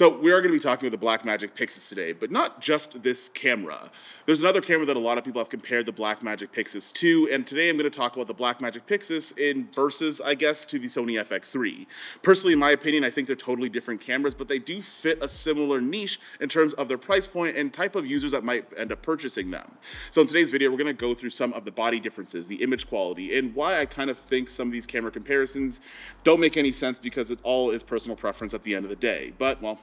So we are going to be talking about the Blackmagic Pyxis today, but not just this camera. There's another camera that a lot of people have compared the Blackmagic Pyxis to, and today I'm going to talk about the Blackmagic Pyxis in versus, I guess, to the Sony FX3. Personally, in my opinion, I think they're totally different cameras, but they do fit a similar niche in terms of their price point and type of users that might end up purchasing them. So in today's video, we're going to go through some of the body differences, the image quality, and why I kind of think some of these camera comparisons don't make any sense because it all is personal preference at the end of the day. But, well,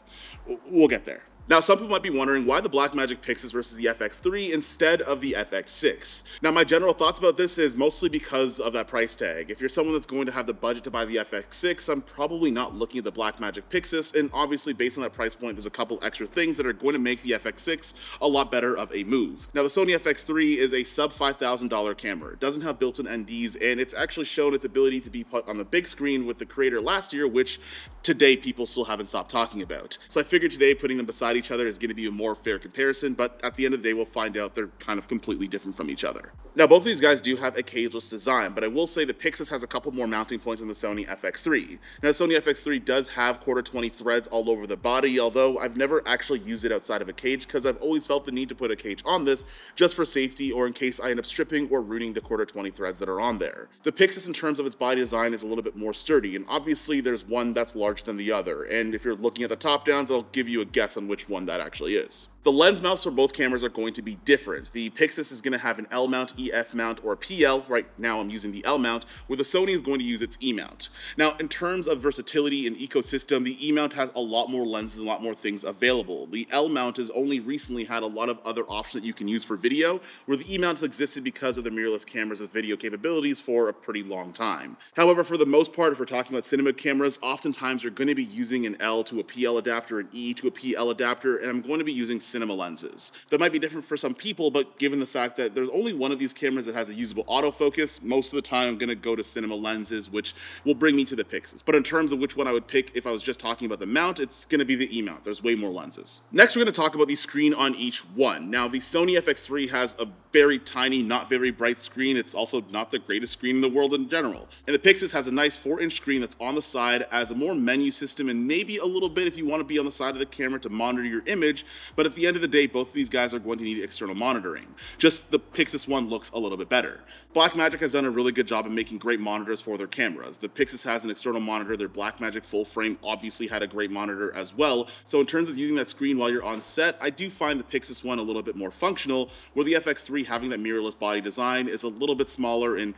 we'll get there. Now, some people might be wondering why the Blackmagic Pyxis versus the FX3 instead of the FX6. Now, my general thoughts about this is mostly because of that price tag. If you're someone that's going to have the budget to buy the FX6, I'm probably not looking at the Blackmagic Pyxis, and obviously based on that price point, there's a couple extra things that are going to make the FX6 a lot better of a move. Now, the Sony FX3 is a sub $5,000 camera. It doesn't have built-in NDs, and it's actually shown its ability to be put on the big screen with the creator last year, which today people still haven't stopped talking about. So I figured today putting them beside each other is going to be a more fair comparison, but at the end of the day, we'll find out they're kind of completely different from each other. Now, both of these guys do have a cageless design, but I will say the Pyxis has a couple more mounting points than the Sony FX3. Now, the Sony FX3 does have '20 threads all over the body, although I've never actually used it outside of a cage because I've always felt the need to put a cage on this just for safety or in case I end up stripping or ruining the '20 threads that are on there. The Pyxis, in terms of its body design, is a little bit more sturdy, and obviously there's one that's larger than the other, and if you're looking at the top downs, I'll give you a guess on which one that actually is. The lens mounts for both cameras are going to be different. The Pyxis is going to have an L mount, EF mount, or a PL. Right now I'm using the L mount, where the Sony is going to use its E mount. Now, in terms of versatility and ecosystem, the E mount has a lot more lenses and a lot more things available. The L mount has only recently had a lot of other options that you can use for video, where the E mounts existed because of the mirrorless cameras with video capabilities for a pretty long time. However, for the most part, if we're talking about cinema cameras, oftentimes you're going to be using an L to a PL adapter, an E to a PL adapter, and I'm going to be using cinema lenses. That might be different for some people, but given the fact that there's only one of these cameras that has a usable autofocus, most of the time I'm going to go to cinema lenses, which will bring me to the Pyxis. But in terms of which one I would pick if I was just talking about the mount, it's going to be the E mount. There's way more lenses. Next, we're going to talk about the screen on each one. Now, the Sony FX3 has a very tiny, not very bright screen. It's also not the greatest screen in the world in general. And the Pyxis has a nice 4-inch screen that's on the side as a more menu system, and maybe a little bit if you want to be on the side of the camera to monitor your image, but at the end of the day, both of these guys are going to need external monitoring. Just the Pyxis one looks a little bit better. Blackmagic has done a really good job of making great monitors for their cameras. The Pyxis has an external monitor. Their Blackmagic full frame obviously had a great monitor as well. So in terms of using that screen while you're on set, I do find the Pyxis one a little bit more functional, where the FX3 having that mirrorless body design is a little bit smaller and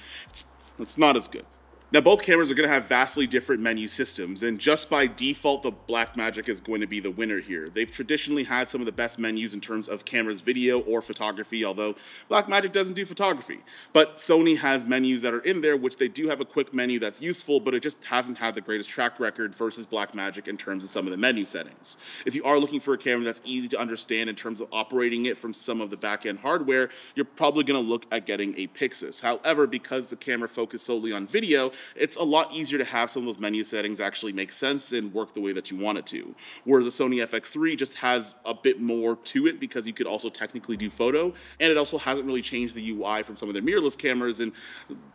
it's not as good. Now, both cameras are going to have vastly different menu systems, and just by default, the Blackmagic is going to be the winner here. They've traditionally had some of the best menus in terms of cameras, video, or photography, although Blackmagic doesn't do photography. But Sony has menus that are in there, which they do have a quick menu that's useful, but it just hasn't had the greatest track record versus Blackmagic in terms of some of the menu settings. If you are looking for a camera that's easy to understand in terms of operating it from some of the back-end hardware, you're probably going to look at getting a Pyxis. However, because the camera focused solely on video, it's a lot easier to have some of those menu settings actually make sense and work the way that you want it to. Whereas the Sony FX3 just has a bit more to it because you could also technically do photo, and it also hasn't really changed the UI from some of their mirrorless cameras, and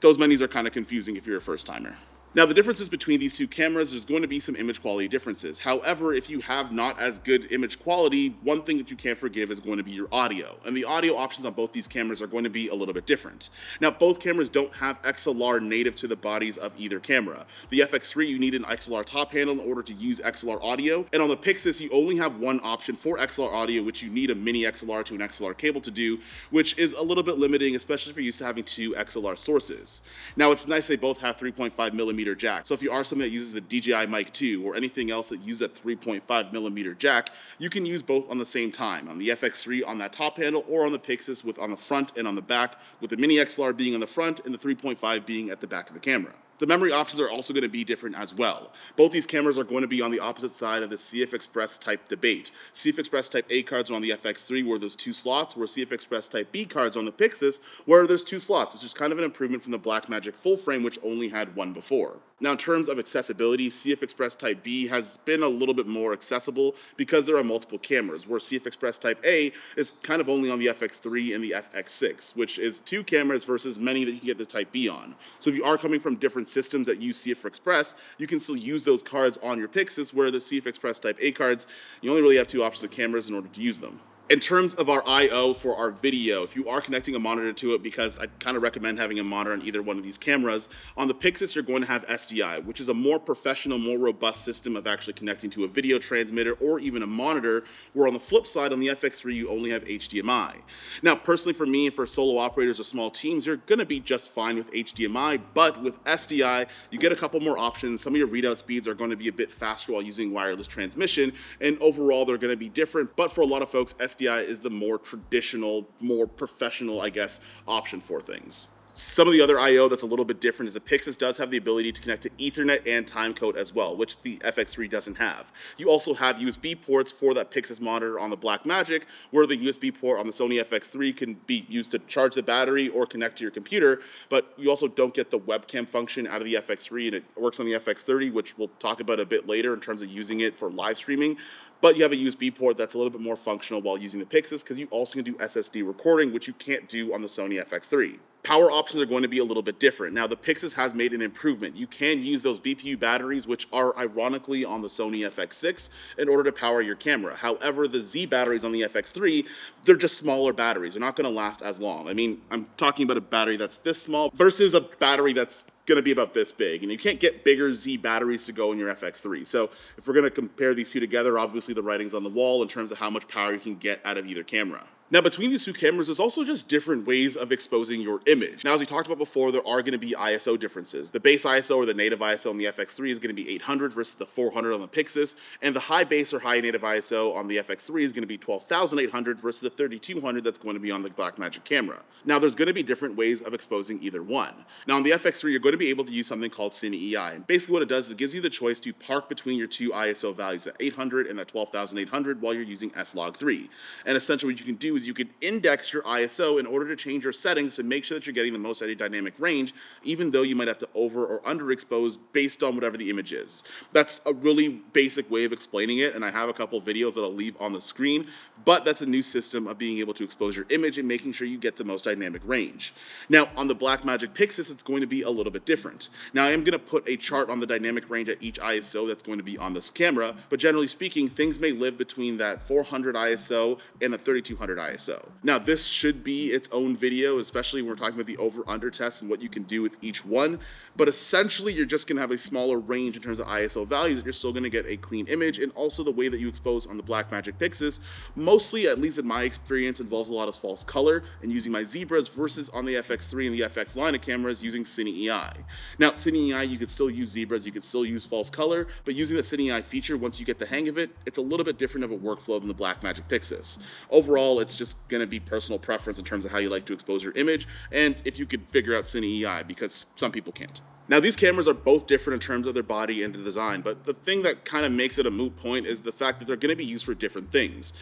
those menus are kind of confusing if you're a first-timer. Now, the differences between these two cameras, there's going to be some image quality differences. However, if you have not as good image quality, one thing that you can't forgive is going to be your audio. And the audio options on both these cameras are going to be a little bit different. Now, both cameras don't have XLR native to the bodies of either camera. The FX3, you need an XLR top handle in order to use XLR audio. And on the Pyxis, you only have one option for XLR audio, which you need a mini XLR to an XLR cable to do, which is a little bit limiting, especially if you're used to having two XLR sources. Now, it's nice they both have 3.5mm jack. So if you are someone that uses the DJI Mic 2 or anything else that uses that 3.5mm jack, you can use both on the same time, on the FX3 on that top handle or on the Pyxis with on the front and on the back, with the mini XLR being on the front and the 3.5 being at the back of the camera. The memory options are also going to be different as well. Both these cameras are going to be on the opposite side of the CF Express type debate. CF Express type A cards are on the FX3 where there's 2 slots, where CF Express type B cards are on the Pyxis where there's 2 slots, which is kind of an improvement from the Blackmagic full frame, which only had 1 before. Now, in terms of accessibility, CF Express Type B has been a little bit more accessible because there are multiple cameras, where CF Express Type A is kind of only on the FX3 and the FX6, which is 2 cameras versus many that you can get the Type B on. So if you are coming from different systems that use CF Express, you can still use those cards on your Pyxis, where the CF Express Type A cards, you only really have 2 options of cameras in order to use them. In terms of our I/O for our video, if you are connecting a monitor to it, because I kind of recommend having a monitor on either one of these cameras, on the Pyxis you're going to have SDI, which is a more professional, more robust system of actually connecting to a video transmitter or even a monitor, where on the flip side, on the FX3, you only have HDMI. Now, personally for me and for solo operators or small teams, you're going to be just fine with HDMI, but with SDI, you get a couple more options. Some of your readout speeds are going to be a bit faster while using wireless transmission, and overall they're going to be different, but for a lot of folks, SDI is the more traditional, more professional, I guess, option for things. Some of the other I/O that's a little bit different is the Pyxis does have the ability to connect to Ethernet and timecode as well, which the FX3 doesn't have. You also have USB ports for that Pyxis monitor on the Blackmagic, where the USB port on the Sony FX3 can be used to charge the battery or connect to your computer, but you also don't get the webcam function out of the FX3, and it works on the FX30, which we'll talk about a bit later in terms of using it for live streaming. But you have a USB port that's a little bit more functional while using the Pyxis, because you also can do SSD recording, which you can't do on the Sony FX3. Power options are going to be a little bit different. Now, the Pyxis has made an improvement. You can use those BPU batteries, which are ironically on the Sony FX6, in order to power your camera. However, the Z batteries on the FX3, they're just smaller batteries. They're not going to last as long. I mean, I'm talking about a battery that's this small versus a battery that's going to be about this big, and you can't get bigger Z batteries to go in your FX3. So if we're going to compare these two together, obviously the writing's on the wall in terms of how much power you can get out of either camera. Now, between these two cameras, there's also just different ways of exposing your image. Now, as we talked about before, there are going to be ISO differences. The base ISO, or the native ISO on the FX3, is going to be 800 versus the 400 on the Pyxis, and the high base or high native ISO on the FX3 is going to be 12,800 versus the 3,200 that's going to be on the Blackmagic camera. Now, there's going to be different ways of exposing either one. Now, on the FX3, you're going to be able to use something called Cine EI, and basically what it does is it gives you the choice to park between your two ISO values, at 800 and at 12,800, while you're using S-Log3. And essentially what you can do is you can index your ISO in order to change your settings to make sure that you're getting the most out of dynamic range, even though you might have to over or underexpose based on whatever the image is. That's a really basic way of explaining it, and I have a couple videos that I'll leave on the screen, but that's a new system of being able to expose your image and making sure you get the most dynamic range. Now, on the Blackmagic Pyxis, it's going to be a little bit different. Now, I am going to put a chart on the dynamic range at each ISO that's going to be on this camera, but generally speaking, things may live between that 400 ISO and a 3200 ISO. Now, this should be its own video, especially when we're talking about the over-under test and what you can do with each one, but essentially you're just going to have a smaller range in terms of ISO values, that you're still going to get a clean image, and also the way that you expose on the Blackmagic Pyxis, mostly, at least in my experience, involves a lot of false color and using my zebras versus on the FX3 and the FX line of cameras using Cine EI. Now, Cine EI, you could still use zebras, you could still use false color, but using the Cine EI feature, once you get the hang of it, it's a little bit different of a workflow than the Blackmagic Pyxis. Overall, it's just going to be personal preference in terms of how you like to expose your image, and if you could figure out Cine EI, because some people can't. Now, these cameras are both different in terms of their body and the design, but the thing that kind of makes it a moot point is the fact that they're going to be used for different things.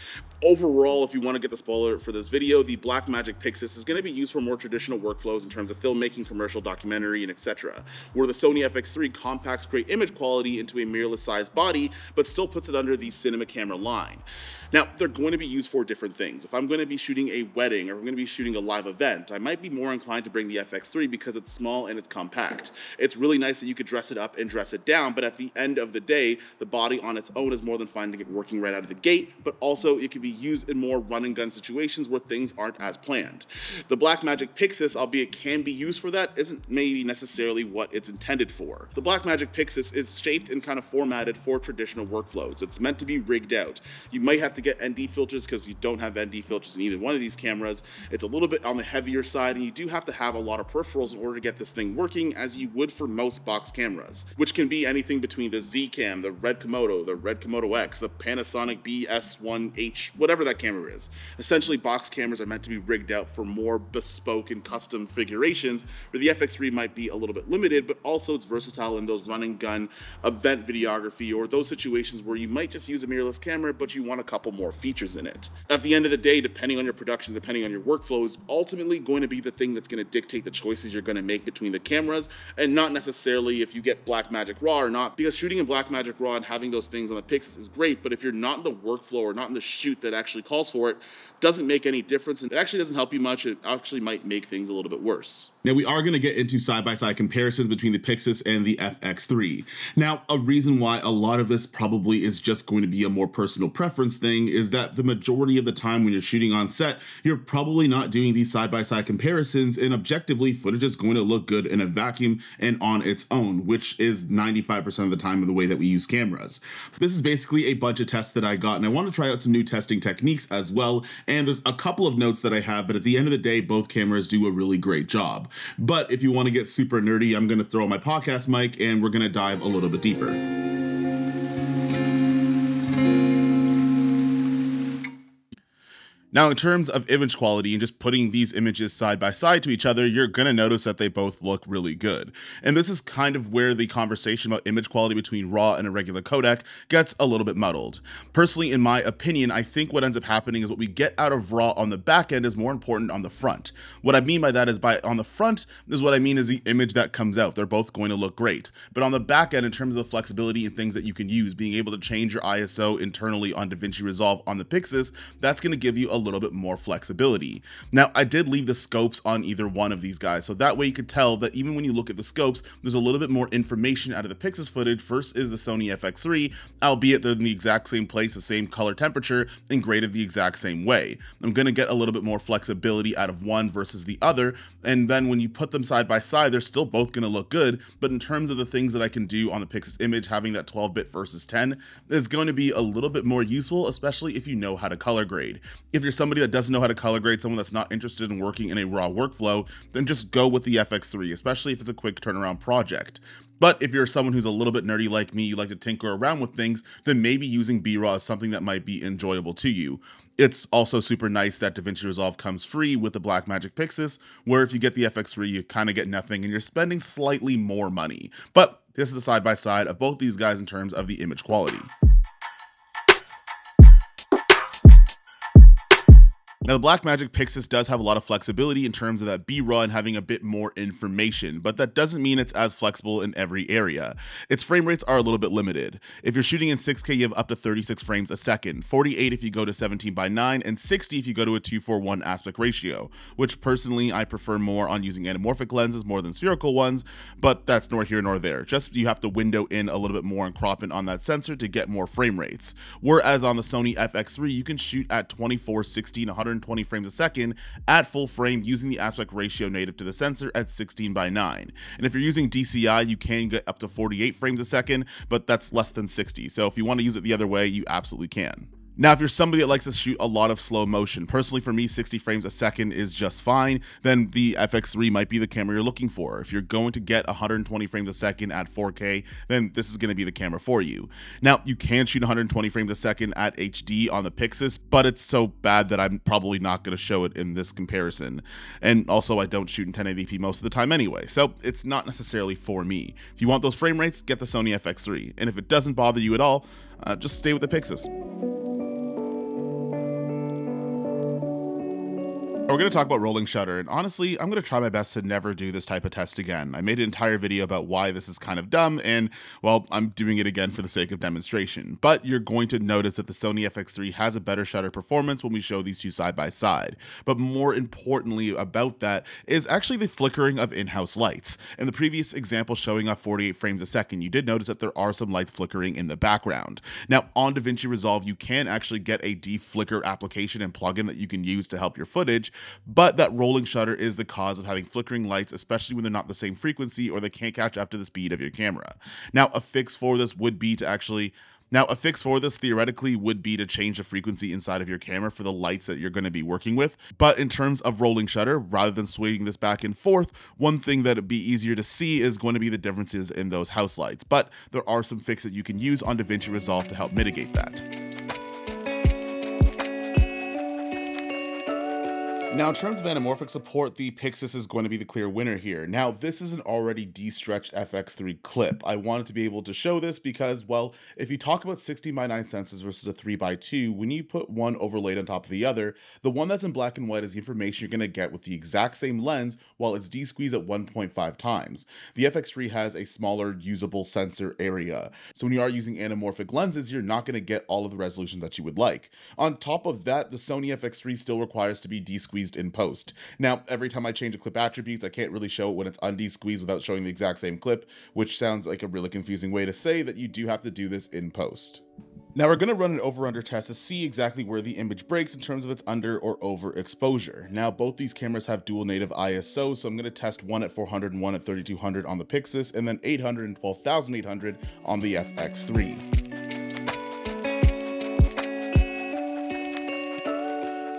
Overall, if you want to get the spoiler for this video, the Blackmagic Pyxis is going to be used for more traditional workflows in terms of filmmaking, commercial, documentary, and etc., where the Sony FX3 compacts great image quality into a mirrorless-sized body, but still puts it under the cinema camera line. Now, they're going to be used for different things. If I'm going to be shooting a wedding, or if I'm going to be shooting a live event, I might be more inclined to bring the FX3 because it's small and it's compact. It's really nice that you could dress it up and dress it down, but at the end of the day, the body on its own is more than fine to get working right out of the gate, but also it can be used in more run and gun situations where things aren't as planned. The Blackmagic Pyxis, albeit can be used for that, isn't maybe necessarily what it's intended for. The Blackmagic Pyxis is shaped and kind of formatted for traditional workflows. It's meant to be rigged out. You might have to get ND filters because you don't have ND filters in either one of these cameras. It's a little bit on the heavier side, and you do have to have a lot of peripherals in order to get this thing working, as you would for most box cameras, which can be anything between the Z-Cam, the Red Komodo, the Red Komodo X, the Panasonic BS1H, whatever that camera is. Essentially, box cameras are meant to be rigged out for more bespoke and custom configurations, where the FX3 might be a little bit limited, but also it's versatile in those run and gun event videography, or those situations where you might just use a mirrorless camera, but you want a couple more features in it. At the end of the day, depending on your production, depending on your workflow, is ultimately going to be the thing that's going to dictate the choices you're going to make between the cameras, and and not necessarily if you get Blackmagic RAW or not, because shooting in Blackmagic RAW and having those things on the Pyxis is great, but if you're not in the workflow or not in the shoot that actually calls for it, doesn't make any difference, and it actually doesn't help you much. It actually might make things a little bit worse. Now, we are going to get into side-by-side comparisons between the Pyxis and the FX3. Now, a reason why a lot of this probably is just going to be a more personal preference thing is that the majority of the time when you're shooting on set, you're probably not doing these side-by-side comparisons, and objectively, footage is going to look good in a vacuum and on its own, which is 95% of the time of the way that we use cameras. This is basically a bunch of tests that I got, and I want to try out some new testing techniques as well, and there's a couple of notes that I have, but at the end of the day, both cameras do a really great job. But if you want to get super nerdy, I'm going to throw on my podcast mic and we're going to dive a little bit deeper. Now, in terms of image quality and just putting these images side by side to each other, you're going to notice that they both look really good. And this is kind of where the conversation about image quality between RAW and a regular codec gets a little bit muddled. Personally, in my opinion, I think what ends up happening is what we get out of RAW on the back end is more important on the front. What I mean by that is on the front is what I mean is the image that comes out. They're both going to look great. But on the back end, in terms of the flexibility and things that you can use, being able to change your ISO internally on DaVinci Resolve on the Pyxis, that's going to give you a little bit more flexibility. Now, I did leave the scopes on either one of these guys, so that way you could tell that even when you look at the scopes, there's a little bit more information out of the Pyxis footage. First is the Sony FX3, albeit they're in the exact same place, the same color temperature, and graded the exact same way. I'm going to get a little bit more flexibility out of one versus the other, and then when you put them side by side, they're still both going to look good, but in terms of the things that I can do on the Pyxis image, having that 12-bit versus 10 is going to be a little bit more useful, especially if you know how to color grade. If you're somebody that doesn't know how to color grade, someone that's not interested in working in a RAW workflow, then just go with the FX3, especially if it's a quick turnaround project. But if you're someone who's a little bit nerdy like me, you like to tinker around with things, then maybe using B-RAW is something that might be enjoyable to you. It's also super nice that DaVinci Resolve comes free with the Blackmagic Pyxis, where if you get the FX3, you kind of get nothing and you're spending slightly more money. But this is a side-by-side of both these guys in terms of the image quality. Now, the Blackmagic Pyxis does have a lot of flexibility in terms of that B-RAW and having a bit more information, but that doesn't mean it's as flexible in every area. Its frame rates are a little bit limited. If you're shooting in 6K, you have up to 36 frames a second, 48 if you go to 17:9, and 60 if you go to a 2:1 aspect ratio, which personally I prefer more on using anamorphic lenses more than spherical ones, but that's nor here nor there. Just you have to window in a little bit more and crop in on that sensor to get more frame rates. Whereas on the Sony FX3, you can shoot at 24, 16, 120 frames a second at full frame using the aspect ratio native to the sensor at 16:9. And if you're using DCI, you can get up to 48 frames a second, but that's less than 60. So if you want to use it the other way, you absolutely can. Now, if you're somebody that likes to shoot a lot of slow motion, personally for me, 60 frames a second is just fine, then the FX3 might be the camera you're looking for. If you're going to get 120 frames a second at 4K, then this is going to be the camera for you. Now, you can shoot 120 frames a second at HD on the Pyxis, but it's so bad that I'm probably not going to show it in this comparison. And also, I don't shoot in 1080p most of the time anyway, so it's not necessarily for me. If you want those frame rates, get the Sony FX3. And if it doesn't bother you at all, just stay with the Pyxis. We're going to talk about rolling shutter, and honestly, I'm going to try my best to never do this type of test again. I made an entire video about why this is kind of dumb, and, well, I'm doing it again for the sake of demonstration. But you're going to notice that the Sony FX3 has a better shutter performance when we show these two side by side. But more importantly about that is actually the flickering of in-house lights. In the previous example showing off 48 frames a second, you did notice that there are some lights flickering in the background. Now, on DaVinci Resolve, you can actually get a de-flicker application and plugin that you can use to help your footage, but that rolling shutter is the cause of having flickering lights, especially when they're not the same frequency or they can't catch up to the speed of your camera. Now, a fix for this would be to theoretically would be to change the frequency inside of your camera for the lights that you're going to be working with. But in terms of rolling shutter, rather than swinging this back and forth, one thing that would be easier to see is going to be the differences in those house lights. But there are some fixes that you can use on DaVinci Resolve to help mitigate that. Now, in terms of anamorphic support, the Pyxis is going to be the clear winner here. Now, this is an already de-stretched FX3 clip. I wanted to be able to show this because, well, if you talk about 16:9 sensors versus a 3:2, when you put one overlaid on top of the other, the one that's in black and white is the information you're going to get with the exact same lens while it's de-squeezed at 1.5 times. The FX3 has a smaller usable sensor area. So when you are using anamorphic lenses, you're not going to get all of the resolution that you would like. On top of that, the Sony FX3 still requires to be de-squeezed in post. Now, every time I change a clip attributes, I can't really show it when it's unde-squeezed without showing the exact same clip, which sounds like a really confusing way to say that you do have to do this in post. Now we're going to run an over-under test to see exactly where the image breaks in terms of its under or over exposure. Now both these cameras have dual native ISO, so I'm going to test one at 400 and one at 3200 on the Pyxis, and then 800 and 12,800 on the FX3.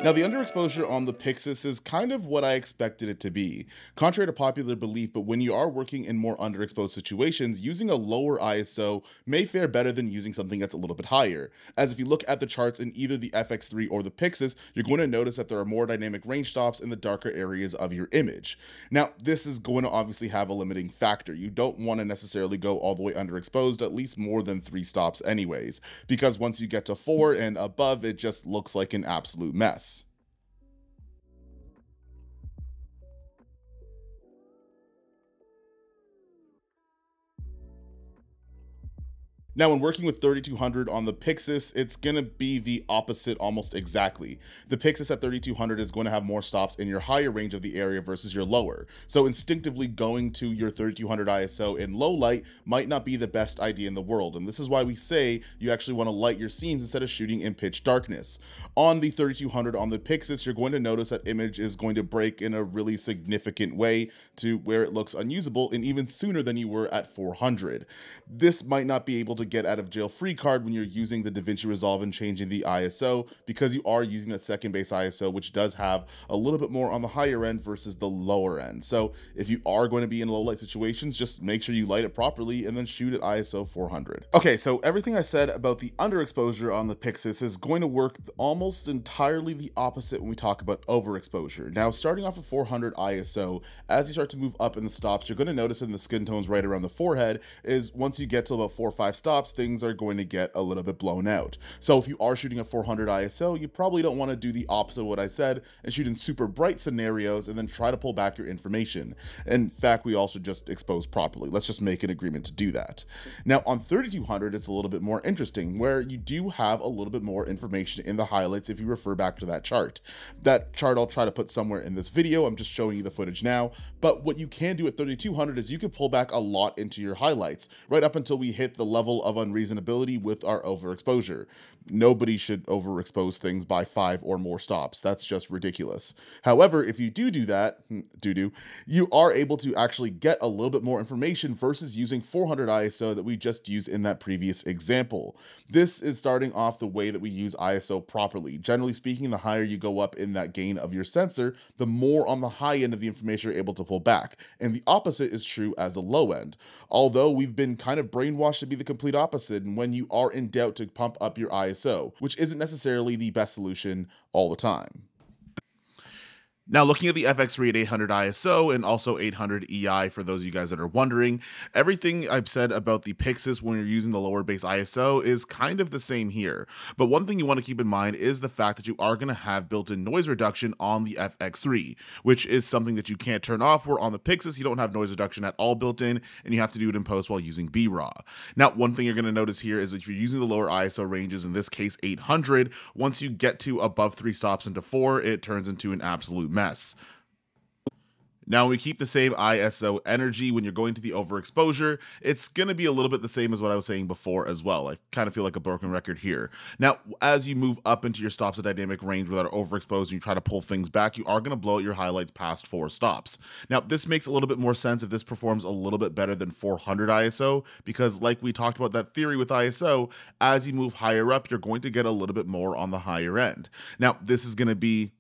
Now, the underexposure on the Pyxis is kind of what I expected it to be. Contrary to popular belief, but when you are working in more underexposed situations, using a lower ISO may fare better than using something that's a little bit higher. As if you look at the charts in either the FX3 or the Pyxis, you're going to notice that there are more dynamic range stops in the darker areas of your image. Now, this is going to obviously have a limiting factor. You don't want to necessarily go all the way underexposed, at least more than 3 stops anyways, because once you get to 4 and above, it just looks like an absolute mess. Now, when working with 3200 on the Pyxis, it's going to be the opposite almost exactly. The Pyxis at 3200 is going to have more stops in your higher range of the area versus your lower. So instinctively going to your 3200 ISO in low light might not be the best idea in the world. And this is why we say you actually want to light your scenes instead of shooting in pitch darkness. On the 3200 on the Pyxis, you're going to notice that image is going to break in a really significant way to where it looks unusable and even sooner than you were at 400. This might not be able to get out of jail free card when you're using the DaVinci Resolve and changing the ISO, because you are using that second base ISO, which does have a little bit more on the higher end versus the lower end. So if you are going to be in low light situations, just make sure you light it properly and then shoot at ISO 400. Okay, so everything I said about the underexposure on the Pyxis is going to work almost entirely the opposite when we talk about overexposure. Now, starting off at 400 ISO, as you start to move up in the stops, you're going to notice in the skin tones right around the forehead is once you get to about 4 or 5 stops, things are going to get a little bit blown out. So if you are shooting at 400 ISO, you probably don't want to do the opposite of what I said and shoot in super bright scenarios and then try to pull back your information. In fact, we also just expose properly. Let's just make an agreement to do that. Now on 3200, it's a little bit more interesting where you do have a little bit more information in the highlights if you refer back to that chart. That chart I'll try to put somewhere in this video. I'm just showing you the footage now. But what you can do at 3200 is you can pull back a lot into your highlights right up until we hit the level of unreasonability with our overexposure. Nobody should overexpose things by 5 or more stops. That's just ridiculous. However, if you do that, you are able to actually get a little bit more information versus using 400 ISO that we just used in that previous example. This is starting off the way that we use ISO properly. Generally speaking, the higher you go up in that gain of your sensor, the more on the high end of the information you're able to pull back. And the opposite is true as a low end. Although we've been kind of brainwashed to be the complete opposite, and when you are in doubt to pump up your ISO, which isn't necessarily the best solution all the time. Now, looking at the FX3 at 800 ISO and also 800 EI, for those of you guys that are wondering, everything I've said about the Pyxis when you're using the lower base ISO is kind of the same here. But one thing you want to keep in mind is the fact that you are going to have built-in noise reduction on the FX3, which is something that you can't turn off, where on the Pyxis, you don't have noise reduction at all built in, and you have to do it in post while using B-RAW. Now, one thing you're going to notice here is that if you're using the lower ISO ranges, in this case 800, once you get to above 3 stops into 4, it turns into an absolute mess. Now, when we keep the same ISO energy when you're going to the overexposure, it's going to be a little bit the same as what I was saying before as well. I kind of feel like a broken record here. Now, as you move up into your stops at dynamic range without overexposed and you try to pull things back, you are going to blow out your highlights past 4 stops. Now, this makes a little bit more sense if this performs a little bit better than 400 ISO, because like we talked about that theory with ISO, as you move higher up, you're going to get a little bit more on the higher end. Now, this is going to be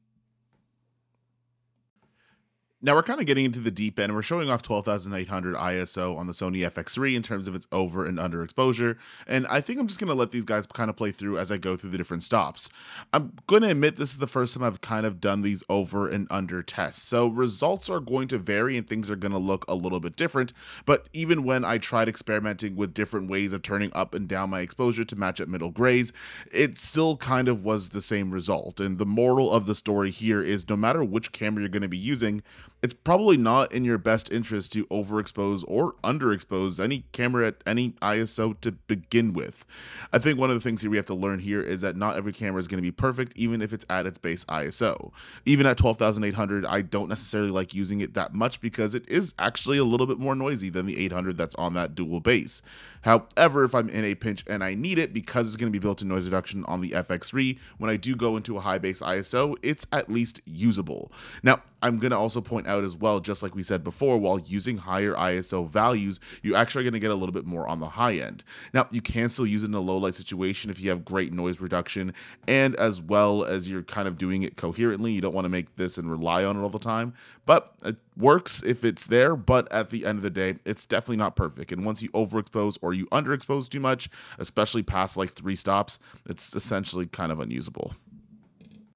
Now we're kind of getting into the deep end. We're showing off 12,800 ISO on the Sony FX3 in terms of its over and under exposure, and I think I'm just going to let these guys kind of play through as I go through the different stops. I'm going to admit this is the first time I've kind of done these over and under tests, so results are going to vary and things are going to look a little bit different, but even when I tried experimenting with different ways of turning up and down my exposure to match at middle grays, it still kind of was the same result. And the moral of the story here is no matter which camera you're going to be using, it's probably not in your best interest to overexpose or underexpose any camera at any ISO to begin with. I think one of the things here we have to learn here is that not every camera is going to be perfect, even if it's at its base ISO. Even at 12,800, I don't necessarily like using it that much because it is actually a little bit more noisy than the 800 that's on that dual base. However, if I'm in a pinch and I need it because it's going to be built-in noise reduction on the FX3, when I do go into a high base ISO, it's at least usable. Now, I'm going to also point out as well, just like we said before, while using higher ISO values, you're actually going to get a little bit more on the high end. Now, you can still use it in a low light situation if you have great noise reduction, and as well as you're kind of doing it coherently. You don't want to make this and rely on it all the time, but it works if it's there. But at the end of the day, it's definitely not perfect. And once you overexpose or you underexpose too much, especially past like 3 stops, it's essentially kind of unusable.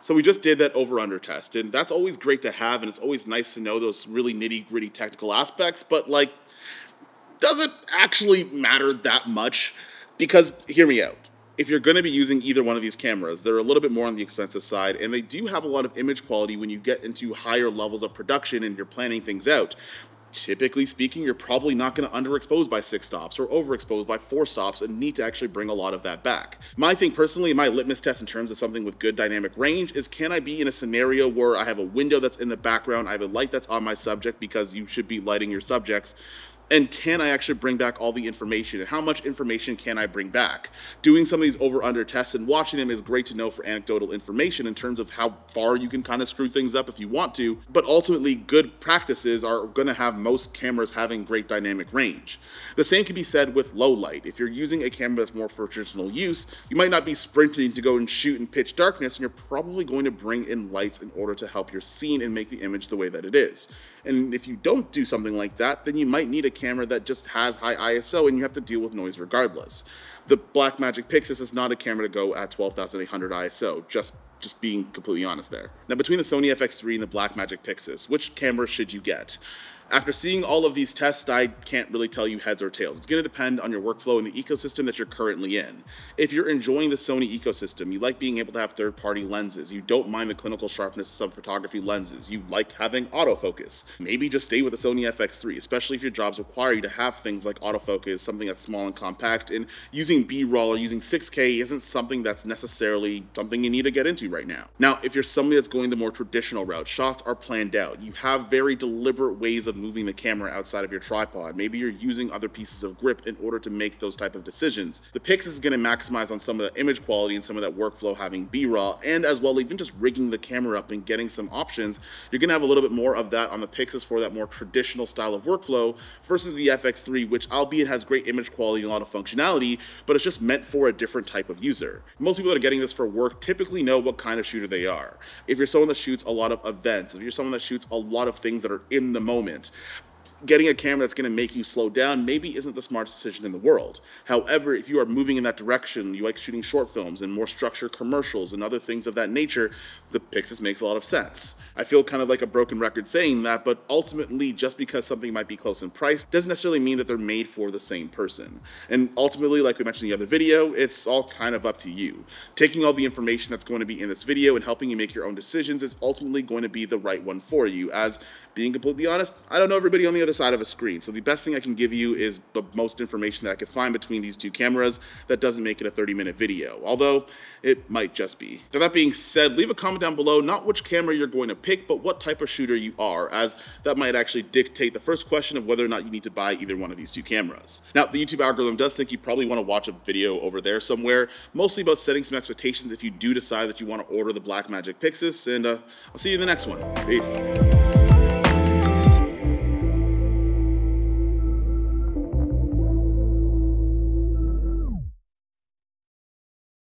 So we just did that over-under test, and that's always great to have, and it's always nice to know those really nitty-gritty technical aspects, but, like, does it actually matter that much? Because, hear me out, if you're going to be using either one of these cameras, they're a little bit more on the expensive side, and they do have a lot of image quality when you get into higher levels of production and you're planning things out. Typically speaking, you're probably not going to underexpose by 6 stops or overexpose by 4 stops and need to actually bring a lot of that back. My thing personally, my litmus test in terms of something with good dynamic range is, can I be in a scenario where I have a window that's in the background, I have a light that's on my subject because you should be lighting your subjects, and can I actually bring back all the information, and how much information can I bring back? Doing some of these over-under tests and watching them is great to know for anecdotal information in terms of how far you can kind of screw things up if you want to, but ultimately good practices are going to have most cameras having great dynamic range. The same can be said with low light. If you're using a camera that's more for traditional use, you might not be sprinting to go and shoot in pitch darkness, and you're probably going to bring in lights in order to help your scene and make the image the way that it is. And if you don't do something like that, then you might need a camera that just has high ISO and you have to deal with noise regardless. The Blackmagic Pyxis is not a camera to go at 12,800 ISO, just being completely honest there. Now, between the Sony FX3 and the Blackmagic Pyxis, which camera should you get? After seeing all of these tests, I can't really tell you heads or tails. It's going to depend on your workflow and the ecosystem that you're currently in. If you're enjoying the Sony ecosystem, you like being able to have third-party lenses, you don't mind the clinical sharpness of some photography lenses, you like having autofocus, maybe just stay with the Sony FX3, especially if your jobs require you to have things like autofocus, something that's small and compact, and using B-roll or using 6K isn't something that's necessarily something you need to get into right now. Now, if you're somebody that's going the more traditional route, shots are planned out, you have very deliberate ways of moving the camera outside of your tripod. Maybe you're using other pieces of grip in order to make those type of decisions. The Pyxis is going to maximize on some of the image quality and some of that workflow having B-raw, and as well even just rigging the camera up and getting some options. You're going to have a little bit more of that on the Pyxis for that more traditional style of workflow versus the FX3, which albeit has great image quality and a lot of functionality, but it's just meant for a different type of user. Most people that are getting this for work typically know what kind of shooter they are. If you're someone that shoots a lot of events, if you're someone that shoots a lot of things that are in the moment, getting a camera that's going to make you slow down maybe isn't the smartest decision in the world. However, if you are moving in that direction, you like shooting short films and more structured commercials and other things of that nature, the Pyxis makes a lot of sense. I feel kind of like a broken record saying that, but ultimately, just because something might be close in price doesn't necessarily mean that they're made for the same person. And ultimately, like we mentioned in the other video, it's all kind of up to you. Taking all the information that's going to be in this video and helping you make your own decisions is ultimately going to be the right one for you. As, being completely honest, I don't know everybody on the other side of a screen, so the best thing I can give you is the most information that I could find between these two cameras that doesn't make it a 30-minute video, although it might just be. Now, that being said, leave a comment down below, not which camera you're going to pick, but what type of shooter you are, as that might actually dictate the first question of whether or not you need to buy either one of these two cameras. Now, the YouTube algorithm does think you probably want to watch a video over there somewhere, mostly about setting some expectations if you do decide that you want to order the Blackmagic Pyxis, and I'll see you in the next one. Peace.